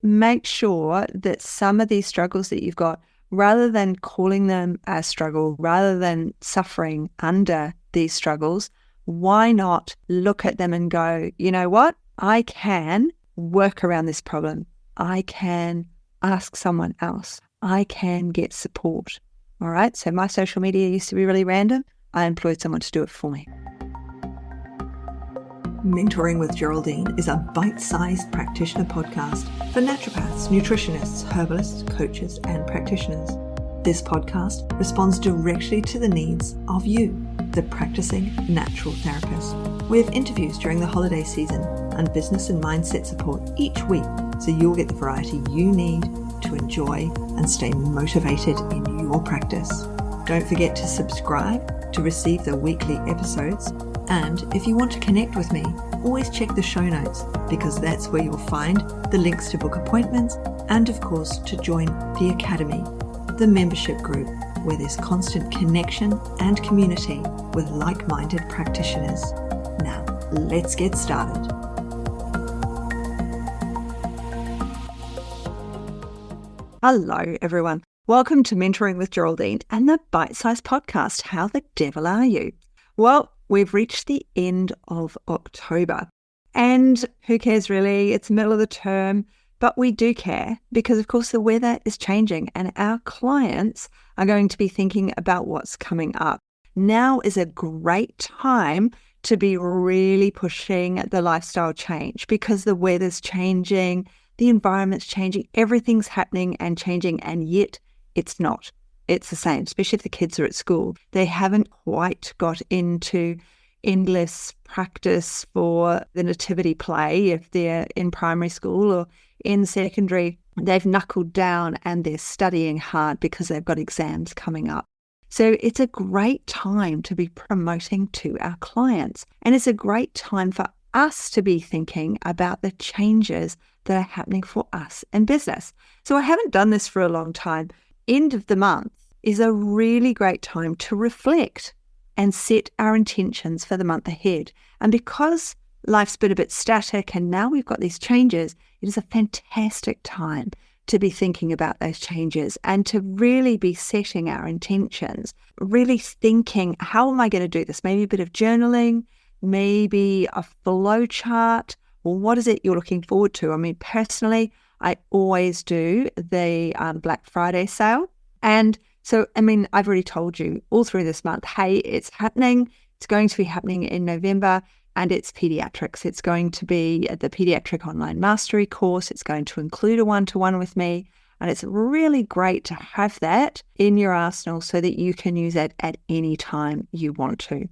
make sure that some of these struggles that you've got, rather than calling them a struggle, rather than suffering under these struggles, why not look at them and go, you know what? I can work around this problem. I can ask someone else. I can get support. All right. So my social media used to be really random. I employed someone to do it for me. Mentoring with Geraldine is a bite-sized practitioner podcast for naturopaths, nutritionists, herbalists, coaches, and practitioners. This podcast responds directly to the needs of you, the practicing natural therapist. We have interviews during the holiday season and business and mindset support each week, so you'll get the variety you need to enjoy and stay motivated in your practice. Don't forget to subscribe to receive the weekly episodes. And if you want to connect with me, always check the show notes, because that's where you'll find the links to book appointments and, of course, to join the Academy, the membership group, where there's constant connection and community with like-minded practitioners. Now, let's get started. Hello, everyone. Welcome to Mentoring with Geraldine and the bite-sized podcast, How the Devil Are You? Well, we've reached the end of October, and who cares really? It's the middle of the term, but we do care because, of course, the weather is changing and our clients are going to be thinking about what's coming up. Now is a great time to be really pushing the lifestyle change because the weather's changing, the environment's changing, everything's happening and changing, and yet it's not. It's the same, especially if the kids are at school. They haven't quite got into endless practice for the nativity play if they're in primary school, or in secondary, they've knuckled down and they're studying hard because they've got exams coming up. So it's a great time to be promoting to our clients. And it's a great time for us to be thinking about the changes that are happening for us in business. So I haven't done this for a long time. End of the month is a really great time to reflect and set our intentions for the month ahead. And because life's been a bit static and now we've got these changes, it is a fantastic time to be thinking about those changes and to really be setting our intentions, really thinking, how am I going to do this? Maybe a bit of journaling, maybe a flow chart. Well, what is it you're looking forward to? I mean, personally, I always do the Black Friday sale. And so, I mean, I've already told you all through this month, hey, it's happening. It's going to be happening in November, and it's pediatrics. It's going to be the Pediatric Online Mastery course. It's going to include a one-to-one with me. And it's really great to have that in your arsenal so that you can use it at any time you want to.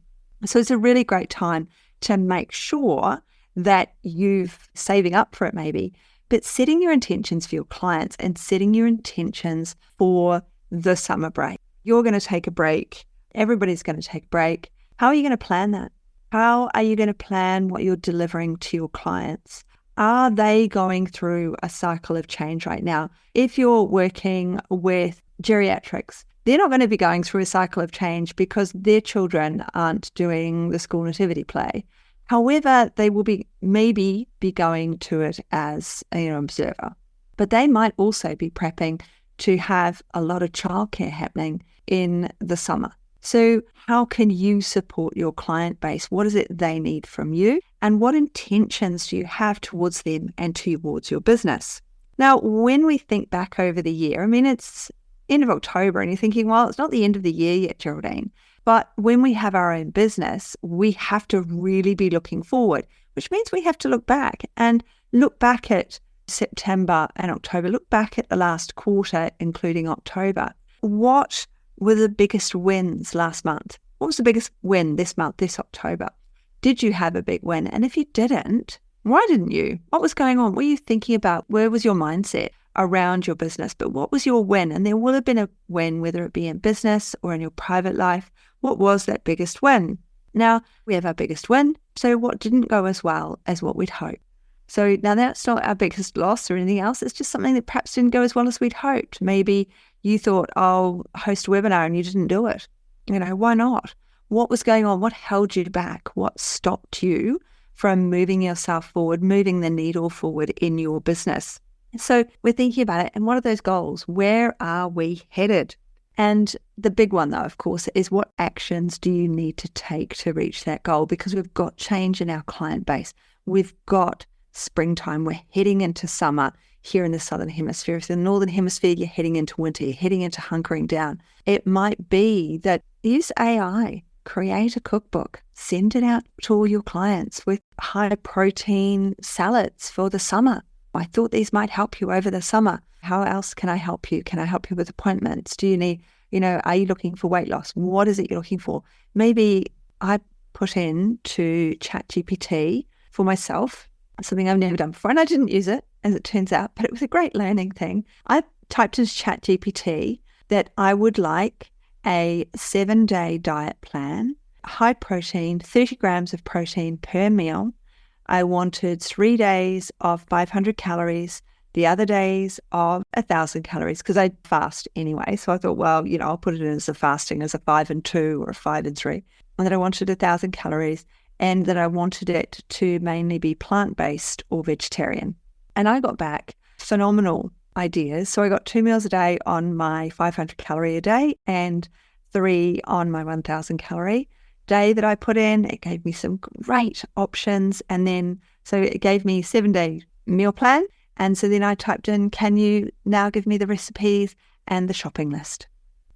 So it's a really great time to make sure that you've saving up for it maybe, but setting your intentions for your clients and setting your intentions for the summer break. You're going to take a break. Everybody's going to take a break. How are you going to plan that? How are you going to plan what you're delivering to your clients? Are they going through a cycle of change right now? If you're working with geriatrics, they're not going to be going through a cycle of change because their children aren't doing the school nativity play. However, they will maybe be going to it as an observer, but they might also be prepping to have a lot of childcare happening in the summer. So how can you support your client base? What is it they need from you? And what intentions do you have towards them and towards your business? Now, when we think back over the year, I mean, it's end of October and you're thinking, well, it's not the end of the year yet, Geraldine. But when we have our own business, we have to really be looking forward, which means we have to look back at September and October, look back at the last quarter, including October. What were the biggest wins last month? What was the biggest win this month, this October? Did you have a big win? And if you didn't, why didn't you? What was going on? What were you thinking about? Where was your mindset around your business? But what was your win? And there will have been a win, whether it be in business or in your private life. What was that biggest win? Now, we have our biggest win. So what didn't go as well as what we'd hoped? So now that's not our biggest loss or anything else. It's just something that perhaps didn't go as well as we'd hoped. Maybe you thought, I'll host a webinar and you didn't do it. Why not? What was going on? What held you back? What stopped you from moving yourself forward, moving the needle forward in your business? So we're thinking about it. And what are those goals? Where are we headed? And the big one, though, of course, is what actions do you need to take to reach that goal? Because we've got change in our client base. We've got springtime. We're heading into summer here in the Southern Hemisphere. If in the Northern Hemisphere, you're heading into winter, you're heading into hunkering down. It might be that use AI, create a cookbook, send it out to all your clients with high protein salads for the summer. I thought these might help you over the summer. How else can I help you? Can I help you with appointments? Do you need, are you looking for weight loss? What is it you're looking for? Maybe I put in to ChatGPT for myself, something I've never done before, and I didn't use it, as it turns out, but it was a great learning thing. I typed into ChatGPT that I would like a 7-day diet plan, high protein, 30 grams of protein per meal. I wanted 3 days of 500 calories, the other days of 1,000 calories, because I fast anyway. So I thought, well, I'll put it in as a fasting as a 5 and 2 or a 5 and 3. And then I wanted 1,000 calories, and that I wanted it to mainly be plant-based or vegetarian. And I got back phenomenal ideas. So I got 2 meals a day on my 500 calorie a day and 3 on my 1,000 calorie day that I put in. It gave me some great options. And then, so it gave me 7-day meal plan. And so then I typed in, can you now give me the recipes and the shopping list?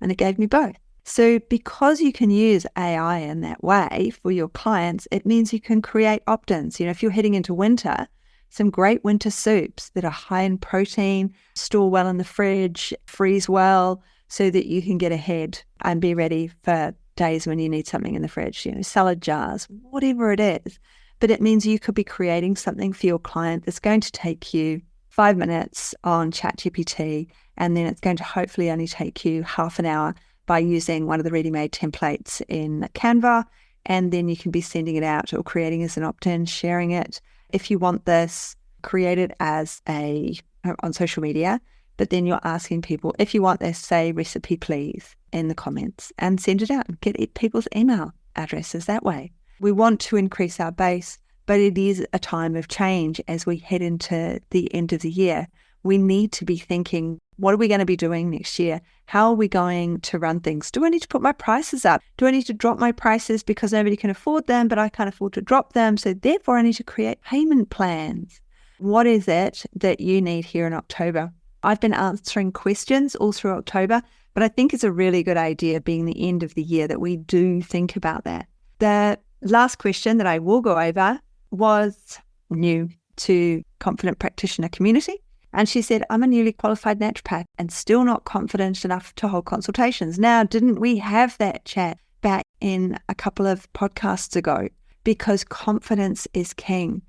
And it gave me both. So because you can use AI in that way for your clients, it means you can create opt-ins. If you're heading into winter, some great winter soups that are high in protein, store well in the fridge, freeze well, so that you can get ahead and be ready for days when you need something in the fridge, salad jars, whatever it is. But it means you could be creating something for your client that's going to take you 5 minutes on ChatGPT, and then it's going to hopefully only take you half an hour by using one of the ready-made templates in Canva. And then you can be sending it out or creating as an opt-in, sharing it. If you want this, create it as on social media, but then you're asking people, if you want this, say recipe please in the comments, and send it out and get people's email addresses that way. We want to increase our base, but it is a time of change as we head into the end of the year. We need to be thinking, what are we going to be doing next year? How are we going to run things? Do I need to put my prices up? Do I need to drop my prices because nobody can afford them, but I can't afford to drop them? So therefore I need to create payment plans. What is it that you need here in October? I've been answering questions all through October, but I think it's a really good idea, being the end of the year, that we do think about that. The last question that I will go over was new to Confident Practitioner Community. And she said, I'm a newly qualified naturopath and still not confident enough to hold consultations. Now, didn't we have that chat back in a couple of podcasts ago? Because confidence is king.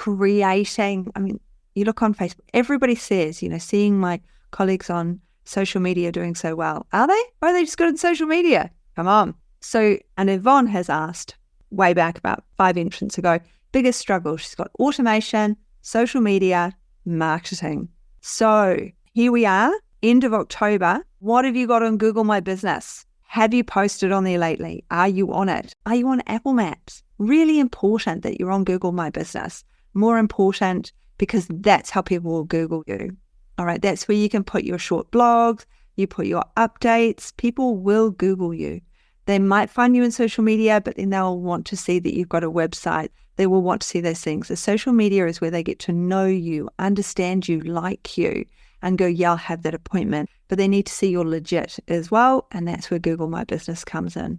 You look on Facebook, everybody says, seeing my colleagues on social media doing so well. Are they? Or are they just good at social media? Come on. So, and Yvonne has asked way back about 5 entrants ago, biggest struggle. She's got automation, social media, marketing. So here we are, end of October. What have you got on Google My Business? Have you posted on there lately? Are you on it? Are you on Apple Maps? Really important that you're on Google My Business. More important because that's how people will Google you. All right, that's where you can put your short blogs, you put your updates. People will Google you. They might find you in social media, but then they'll want to see that you've got a website. They will want to see those things. The social media is where they get to know you, understand you, like you, and go, yeah, I'll have that appointment. But they need to see you're legit as well. And that's where Google My Business comes in.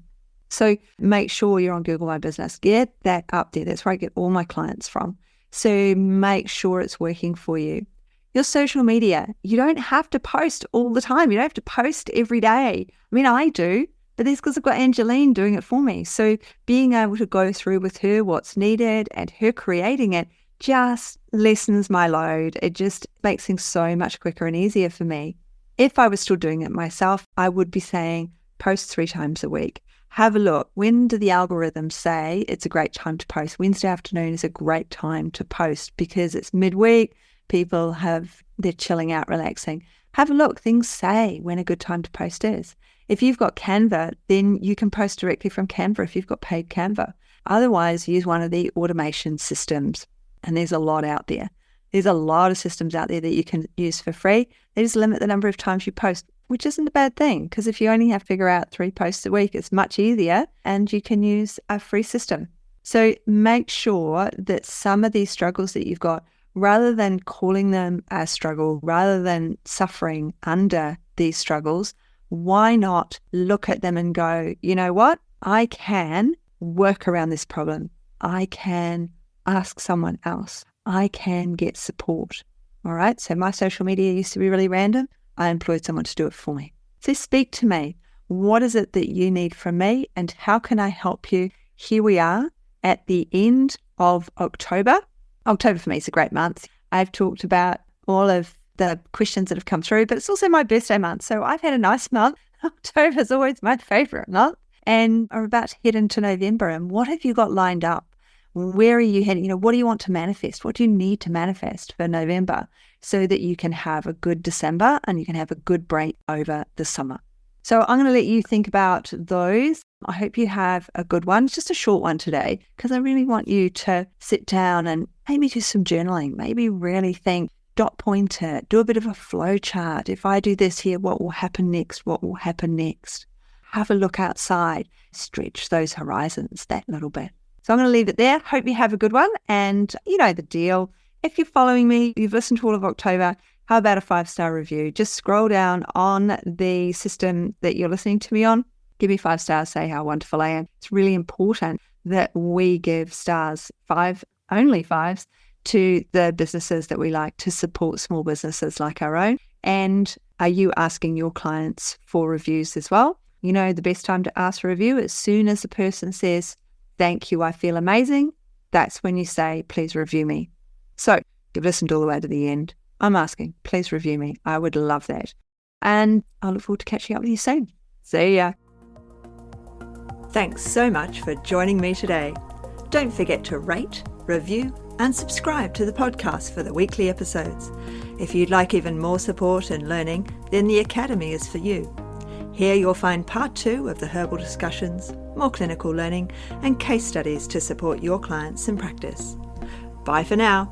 So make sure you're on Google My Business. Get that up there. That's where I get all my clients from. So make sure it's working for you. Your social media, you don't have to post all the time. You don't have to post every day. I do. But that's because I've got Angeline doing it for me. So being able to go through with her what's needed and her creating it just lessens my load. It just makes things so much quicker and easier for me. If I was still doing it myself, I would be saying post 3 times a week. Have a look. When do the algorithms say it's a great time to post? Wednesday afternoon is a great time to post because it's midweek. People they're chilling out, relaxing. Have a look. Things say when a good time to post is. If you've got Canva, then you can post directly from Canva if you've got paid Canva. Otherwise, use one of the automation systems. And there's a lot out there. There's a lot of systems out there that you can use for free. They just limit the number of times you post, which isn't a bad thing, because if you only have to figure out 3 posts a week, it's much easier and you can use a free system. So make sure that some of these struggles that you've got, rather than calling them a struggle, rather than suffering under these struggles, why not look at them and go, you know what? I can work around this problem. I can ask someone else. I can get support. All right. So my social media used to be really random. I employed someone to do it for me. So speak to me. What is it that you need from me and how can I help you? Here we are at the end of October. October for me is a great month. I've talked about all of the questions that have come through, but it's also my birthday month. So I've had a nice month. October is always my favorite month. And I'm about to head into November. And what have you got lined up? Where are you heading? What do you want to manifest? What do you need to manifest for November so that you can have a good December and you can have a good break over the summer? So I'm going to let you think about those. I hope you have a good one. It's just a short one today because I really want you to sit down and maybe do some journaling. Maybe really think, dot pointer, do a bit of a flow chart. If I do this here, what will happen next? What will happen next? Have a look outside. Stretch those horizons that little bit. So I'm going to leave it there. Hope you have a good one. And you know the deal. If you're following me, you've listened to all of October, how about a 5-star review? Just scroll down on the system that you're listening to me on. Give me 5 stars, say how wonderful I am. It's really important that we give stars, 5, only 5s, to the businesses that we like to support, small businesses like our own. And are you asking your clients for reviews as well? The best time to ask for a review, as soon as the person says, thank you, I feel amazing, that's when you say, please review me. So you've listened all the way to the end. I'm asking, please review me. I would love that. And I look forward to catching up with you soon. See ya. Thanks so much for joining me today. Don't forget to rate, review, and subscribe to the podcast for the weekly episodes. If you'd like even more support and learning, then the Academy is for you. Here you'll find part 2 of the herbal discussions, more clinical learning, and case studies to support your clients in practice. Bye for now.